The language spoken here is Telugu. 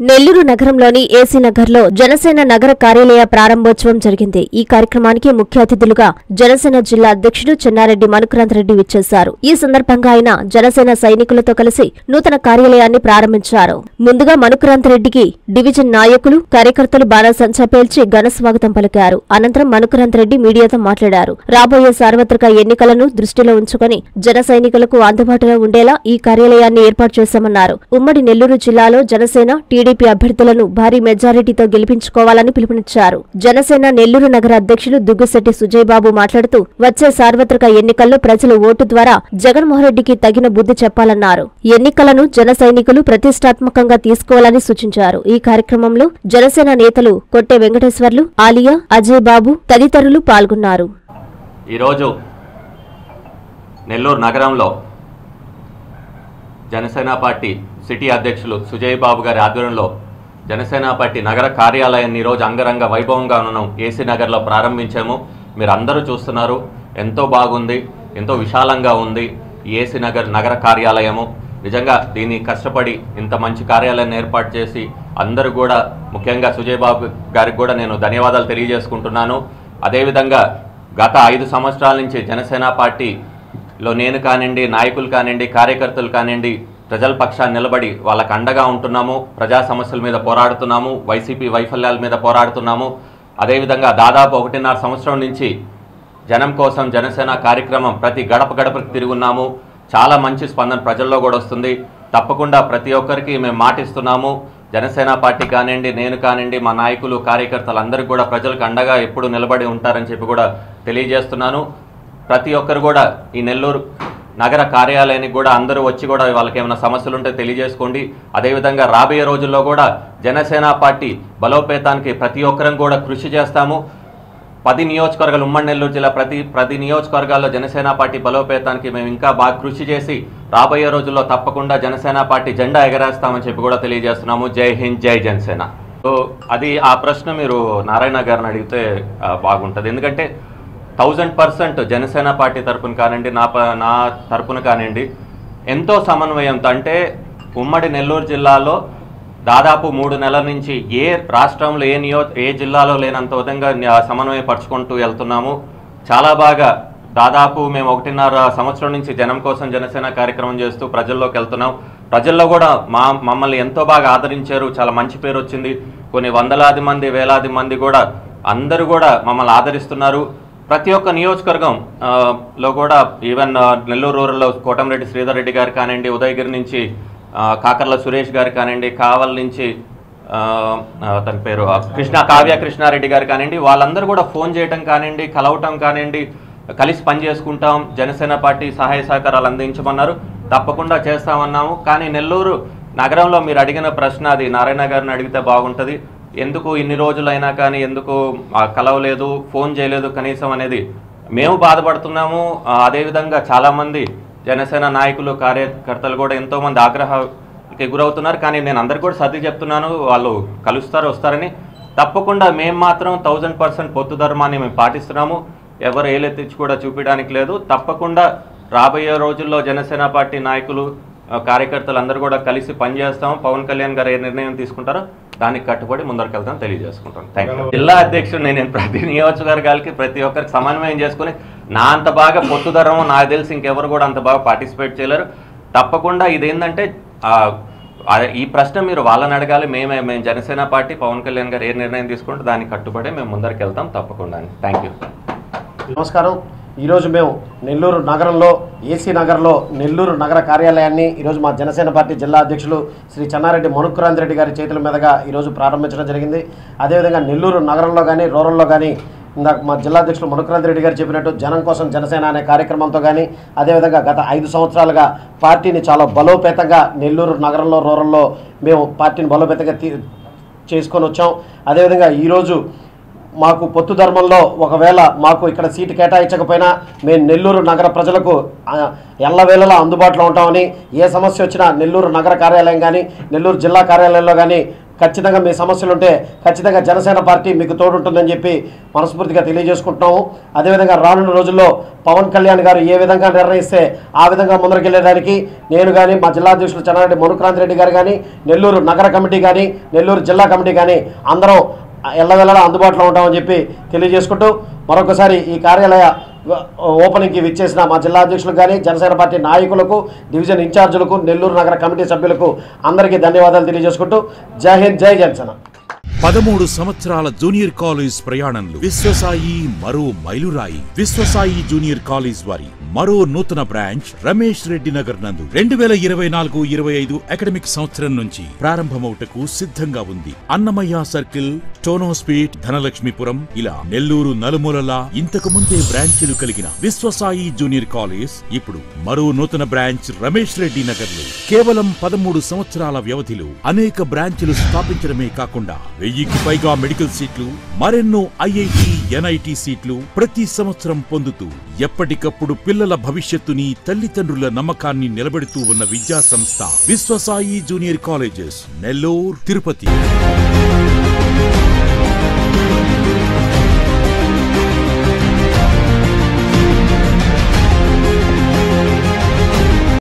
నెల్లూరు నగరంలోని ఏసీ నగర్లో జనసేన నగర కార్యాలయ ప్రారంభోత్సవం జరిగింది. ఈ కార్యక్రమానికి ముఖ్య అతిథులుగా జనసేన జిల్లా అధ్యక్షుడు చెన్నారెడ్డి మనుకురాంతరెడ్డి విచ్చేశారు. ఈ సందర్భంగా ఆయన జనసేన సైనికులతో కలిసి నూతన కార్యాలయాన్ని ప్రారంభించారు. ముందుగా మనుకురాంతరెడ్డికి డివిజన్ నాయకులు, కార్యకర్తలు బాణాసంచా పేల్చి ఘన స్వాగతం పలికారు. అనంతరం మనుకురాంతరెడ్డి మీడియాతో మాట్లాడారు. రాబోయే సార్వత్రిక ఎన్నికలను దృష్టిలో ఉంచుకుని జన సైనికులకు అందుబాటులో ఉండేలా ఈ కార్యాలయాన్ని ఏర్పాటు చేశామన్నారు. ఉమ్మడి నెల్లూరు జిల్లాలో జనసేన, టీడీపీ అభ్యర్థులను భారీ మెజారిటీతో గెలిపించుకోవాలని పిలుపునిచ్చారు. జనసేన నెల్లూరు నగర అధ్యక్షులు దుగ్గుశెట్టి సుజయ్ బాబు మాట్లాడుతూ వచ్చే సార్వత్రిక ఎన్నికల్లో ప్రజలు ఓటు ద్వారా జగన్మోహన్ రెడ్డికి తగిన బుద్ధి చెప్పాలన్నారు. ఎన్నికలను జన సైనికులు ప్రతిష్టాత్మకంగా తీసుకోవాలని సూచించారు. ఈ కార్యక్రమంలో జనసేన నేతలు కొట్టె వెంకటేశ్వర్లు, ఆలియా, అజయ్ బాబు తదితరులు పాల్గొన్నారు. ఈరోజు నెల్లూరు నగరంలో జనసేన పార్టీ సిటీ అధ్యక్షులు సుజయ్ బాబు గారి ఆధ్వర్యంలో జనసేన పార్టీ నగర కార్యాలయాన్ని ఈరోజు అంగరంగ వైభవంగా మనం ఏసీ నగర్లో ప్రారంభించాము. మీరు అందరూ చూస్తున్నారు, ఎంతో బాగుంది, ఎంతో విశాలంగా ఉంది ఏసీ నగర కార్యాలయము. నిజంగా దీన్ని కష్టపడి ఇంత మంచి కార్యాలయాన్ని ఏర్పాటు చేసి అందరూ కూడా, ముఖ్యంగా సుజయ్ బాబు గారికి కూడా నేను ధన్యవాదాలు తెలియజేసుకుంటున్నాను. అదేవిధంగా గత 5 సంవత్సరాల నుంచి జనసేన పార్టీలో నేను కానివ్వండి, నాయకులు కానివ్వండి, కార్యకర్తలు కానివ్వండి, ప్రజల పక్షాన్ని నిలబడి వాళ్ళకు అండగా ఉంటున్నాము. ప్రజా సమస్యల మీద పోరాడుతున్నాము, వైసీపీ వైఫల్యాల మీద పోరాడుతున్నాము. అదేవిధంగా దాదాపు 1.5 సంవత్సరం నుంచి జనం కోసం జనసేన కార్యక్రమం ప్రతి గడపకు తిరుగున్నాము. చాలా మంచి స్పందన ప్రజల్లో కూడా వస్తుంది. తప్పకుండా ప్రతి ఒక్కరికి మేము మాటిస్తున్నాము. జనసేన పార్టీ కానివ్వండి, నేను కానివ్వండి, మా నాయకులు, కార్యకర్తలు అందరికీ కూడా ప్రజలకు అండగా ఎప్పుడు నిలబడి ఉంటారని చెప్పి కూడా తెలియజేస్తున్నాను. ప్రతి ఒక్కరు కూడా ఈ నెల్లూరు నగర కార్యాలయానికి కూడా అందరూ వచ్చి కూడా వాళ్ళకి ఏమైనా సమస్యలు ఉంటే తెలియజేసుకోండి. అదేవిధంగా రాబోయే రోజుల్లో కూడా జనసేన పార్టీ బలోపేతానికి ప్రతి ఒక్కరం కూడా కృషి చేస్తాము. 10 నియోజకవర్గాలు, ఉమ్మడి నెల్లూరు జిల్లా ప్రతి నియోజకవర్గాల్లో జనసేన పార్టీ బలోపేతానికి మేము ఇంకా బాగా కృషి చేసి రాబోయే రోజుల్లో తప్పకుండా జనసేన పార్టీ జెండా ఎగరేస్తామని చెప్పి కూడా తెలియజేస్తున్నాము. జై హింద్, జై జనసేన. సో అది ఆ ప్రశ్న మీరు నారాయణ గారిని అడిగితే బాగుంటుంది. ఎందుకంటే 1000% జనసేన పార్టీ తరపున కానివ్వండి, నా తరపున కానివ్వండి, ఎంతో సమన్వయంతో, అంటే ఉమ్మడి నెల్లూరు జిల్లాలో దాదాపు 3 నెలల నుంచి ఏ రాష్ట్రంలో ఏ జిల్లాలో లేనంత విధంగా సమన్వయపరుచుకుంటూ వెళ్తున్నాము. చాలా బాగా దాదాపు మేము 1.5 సంవత్సరం నుంచి జనం కోసం జనసేన కార్యక్రమం చేస్తూ ప్రజల్లోకి వెళ్తున్నాం. ప్రజల్లో కూడా మమ్మల్ని ఎంతో బాగా ఆదరించారు. చాలా మంచి పేరు వచ్చింది. కొన్ని వందలాది మంది, వేలాది మంది కూడా అందరూ కూడా మమ్మల్ని ఆదరిస్తున్నారు. ప్రతి ఒక్క నియోజకవర్గంలో కూడా, ఈవెన్ నెల్లూరు రూరల్లో కోటంరెడ్డి శ్రీధర్ రెడ్డి గారు కానివ్వండి, ఉదయగిరి నుంచి కాకర్ల సురేష్ గారు కానివ్వండి, కావల్ నుంచి తన పేరు కావ్య కృష్ణారెడ్డి గారు కానివ్వండి, వాళ్ళందరూ కూడా ఫోన్ చేయటం కానివ్వండి, కలవటం కానివ్వండి, కలిసి పనిచేసుకుంటాం, జనసేన పార్టీ సహాయ సహకారాలు అందించమన్నారు. తప్పకుండా చేస్తామన్నాము. కానీ నెల్లూరు నగరంలో మీరు అడిగిన ప్రశ్న, అది నారాయణ గారిని అడిగితే బాగుంటుంది. ఎందుకు ఇన్ని రోజులైనా కానీ ఎందుకు కలవలేదు, ఫోన్ చేయలేదు కనీసం అనేది మేము బాధపడుతున్నాము. అదేవిధంగా చాలామంది జనసేన నాయకులు, కార్యకర్తలు కూడా ఎంతోమంది ఆగ్రహానికి గురవుతున్నారు. కానీ నేను అందరికీ కూడా సర్ది చెప్తున్నాను, వాళ్ళు కలుస్తారు, వస్తారని. తప్పకుండా మేము మాత్రం 1000% పొత్తు ధర్మాన్ని మేము పాటిస్తున్నాము. ఎవరు ఏలెత్తించి కూడా చూపించడానికి లేదు. తప్పకుండా రాబోయే రోజుల్లో జనసేన పార్టీ నాయకులు, కార్యకర్తలు అందరూ కూడా కలిసి పనిచేస్తాము. పవన్ కళ్యాణ్ గారు ఏ నిర్ణయం తీసుకుంటారో దానికి కట్టుబడి ముందరికి వెళ్తాం తెలియజేసుకుంటాను. Thank you. జిల్లా అధ్యక్షుడు నేను ప్రతి నియోజకవర్గాలకి ప్రతి ఒక్కరికి సమన్వయం చేసుకుని, నా అంత బాగా పొత్తుధరం నాకు తెలిసి ఇంకెవరు కూడా అంత బాగా పార్టిసిపేట్ చేయలేరు. తప్పకుండా ఇదేంటంటే ఈ ప్రశ్న మీరు వాళ్ళని అడగాలి. మేము జనసేన పార్టీ, పవన్ కళ్యాణ్ గారు ఏ నిర్ణయం తీసుకుంటే దానికి కట్టుబడి మేము ముందరికి వెళ్తాం తప్పకుండా. Thank you. నమస్కారం. ఈరోజు మేము నెల్లూరు నగరంలో ఏసీ నగర్లో నెల్లూరు నగర కార్యాలయాన్ని ఈరోజు మా జనసేన పార్టీ జిల్లా అధ్యక్షులు శ్రీ చెన్నారెడ్డి మనుకురాంతరెడ్డి గారి చేతుల మీదుగా ఈరోజు ప్రారంభించడం జరిగింది. అదేవిధంగా నెల్లూరు నగరంలో కానీ రూరల్లో కానీ ఇందాక మా జిల్లా అధ్యక్షులు మనుకురాంతరెడ్డి గారు చెప్పినట్టు జనం కోసం జనసేన అనే కార్యక్రమంతో కానీ, అదేవిధంగా గత 5 సంవత్సరాలుగా పార్టీని చాలా బలోపేతంగా నెల్లూరు నగరంలో రూరల్లో మేము పార్టీని బలోపేతంగా చేసుకొని వచ్చాం. అదేవిధంగా ఈరోజు మాకు పొత్తు ధర్మంలో ఒకవేళ మాకు ఇక్కడ సీటు కేటాయించకపోయినా మేము నెల్లూరు నగర ప్రజలకు ఎల్లవేళలా అందుబాటులో ఉంటామని, ఏ సమస్య వచ్చినా నెల్లూరు నగర కార్యాలయం కానీ నెల్లూరు జిల్లా కార్యాలయంలో కానీ ఖచ్చితంగా మీ సమస్యలుంటే ఖచ్చితంగా జనసేన పార్టీ మీకు తోడుంటుందని చెప్పి మనస్ఫూర్తిగా తెలియజేసుకుంటున్నాము. అదేవిధంగా రానున్న రోజుల్లో పవన్ కళ్యాణ్ గారు ఏ విధంగా నిర్ణయిస్తే ఆ విధంగా ముందరకెళ్లేదానికి నేను కానీ మా జిల్లా అధ్యక్షులు చెన్నారెడ్డి మనుక్రాంత్ రెడ్డి గారు కానీ నెల్లూరు నగర కమిటీ కానీ నెల్లూరు జిల్లా కమిటీ కానీ అందరం ఎల్లవెల్లలా అందుబాటులో ఉంటామని చెప్పి తెలియజేసుకుంటూ మరొకసారి ఈ కార్యాలయ ఓపెనింగ్కి విచ్చేసిన మా జిల్లా అధ్యక్షులకు కానీ జనసేన పార్టీ నాయకులకు డివిజన్ ఇన్ఛార్జీలకు నెల్లూరు నగర కమిటీ సభ్యులకు అందరికీ ధన్యవాదాలు తెలియజేసుకుంటూ జై హింద్ జై జనసేన. 13 సంవత్సరాల జూనియర్ కాలేజ్ ప్రయాణంలో విశ్వసాయి మరో మైలురాయి. విశ్వసాయి జూనియర్ కాలేజ్ వారి మరో నూతన బ్రాంచ్ రమేష్ రెడ్డి నగర్ నందు 2024-25 అకాడమిక్ సంవత్సరం నుంచి ప్రారంభమవుటకు సిద్ధంగా ఉంది. అన్నమయ్య సర్కిల్, టోనోస్పీట్, ధనలక్ష్మీపురం ఇలా నెల్లూరు నలుమూలలా ఇంతకు ముందే బ్రాంచీలు కలిగిన విశ్వసాయి జూనియర్ కాలేజ్ ఇప్పుడు మరో నూతన బ్రాంచ్ రమేష్ రెడ్డి నగర్ లో కేవలం 13 సంవత్సరాల వ్యవధిలో అనేక బ్రాంచీలు స్థాపించడమే కాకుండా 1000కి పైగా మెడికల్ సీట్లు, మరెన్నో ఐఐటి, ఎన్ఐటి సీట్లు ప్రతి సంవత్సరం పొందుతూ ఎప్పటికప్పుడు పిల్లల భవిష్యత్తుని, తల్లిదండ్రుల నమ్మకాన్ని నిలబెడుతూ ఉన్న విద్యా సంస్థ విశ్వసాయి జూనియర్ కాలేజెస్, నెల్లూరు, తిరుపతి.